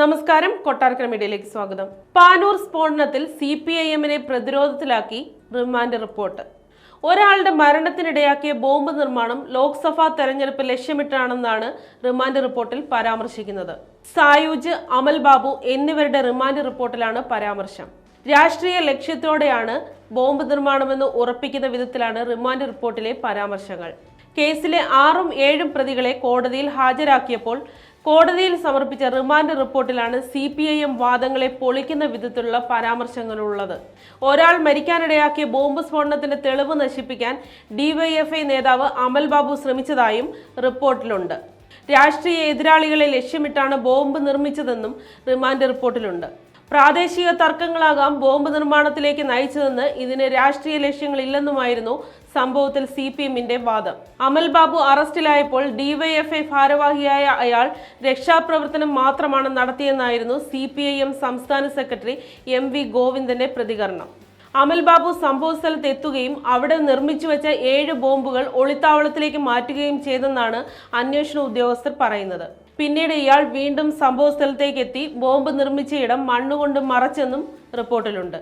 നമസ്കാരം, കൊട്ടാരക്കര മീഡിയയിലേക്ക് സ്വാഗതം. പാനൂർ സ്ഫോടനത്തിൽ CPIM-നെ പ്രതിരോധത്തിലാക്കി റിമാൻഡ് റിപ്പോർട്ട്. ഒരാളുടെ മരണത്തിനിടയാക്കിയ ബോംബ് നിർമ്മാണം ലോക്സഭാ തെരഞ്ഞെടുപ്പ് ലക്ഷ്യമിട്ടാണെന്നാണ് റിമാൻഡ് റിപ്പോർട്ടിൽ പരാമർശിക്കുന്നത്. സായൂജ്, അമൽ ബാബു എന്നിവരുടെ റിമാൻഡ് റിപ്പോർട്ടിലാണ് പരാമർശം. രാഷ്ട്രീയ ലക്ഷ്യത്തോടെയാണ് ബോംബ് നിർമ്മാണമെന്ന് ഉറപ്പിക്കുന്ന വിധത്തിലാണ് റിമാൻഡ് റിപ്പോർട്ടിലെ പരാമർശങ്ങൾ. കേസിലെ 6ഉം 7ഉം പ്രതികളെ കോടതിയിൽ ഹാജരാക്കിയപ്പോൾ കോടതിയിൽ സമർപ്പിച്ച റിമാൻഡ് റിപ്പോർട്ടിലാണ് CPIM വാദങ്ങളെ പൊളിക്കുന്ന വിധത്തിലുള്ള പരാമർശങ്ങളുള്ളത്. ഒരാൾ മരിക്കാനിടയാക്കിയ ബോംബ് സ്ഫോടനത്തിന്റെ തെളിവ് നശിപ്പിക്കാൻ DYFI നേതാവ് അമൽ ബാബു ശ്രമിച്ചതായും റിപ്പോർട്ടിലുണ്ട്. രാഷ്ട്രീയ എതിരാളികളെ ലക്ഷ്യമിട്ടാണ് ബോംബ് നിർമ്മിച്ചതെന്നും റിമാൻഡ് റിപ്പോർട്ടിലുണ്ട്. പ്രാദേശിക തർക്കങ്ങളാകാം ബോംബ് നിർമ്മാണത്തിലേക്ക് നയിച്ചതെന്ന്, ഇതിന് രാഷ്ട്രീയ ലക്ഷ്യങ്ങളില്ലെന്നുമായിരുന്നു സംഭവത്തിൽ CPM-ന്റെ വാദം. അമൽ ബാബു അറസ്റ്റിലായപ്പോൾ DYFI ഭാരവാഹിയായ അയാൾ രക്ഷാപ്രവർത്തനം മാത്രമാണ് നടത്തിയെന്നായിരുന്നു CPIM സംസ്ഥാന സെക്രട്ടറി MV ഗോവിന്ദന്റെ പ്രതികരണം. അമൽ ബാബു സംഭവസ്ഥലത്ത് എത്തുകയും അവിടെ നിർമ്മിച്ചു വെച്ച 7 ബോംബുകൾ ഒളിത്താവളത്തിലേക്ക് മാറ്റുകയും ചെയ്തെന്നാണ് അന്വേഷണ ഉദ്യോഗസ്ഥർ പറയുന്നത്. പിന്നീട് ഇയാൾ വീണ്ടും സംഭവസ്ഥലത്തേക്ക് എത്തി ബോംബ് നിർമ്മിച്ച ഇടം മണ്ണുകൊണ്ട് മറച്ചെന്നും റിപ്പോർട്ടിലുണ്ട്.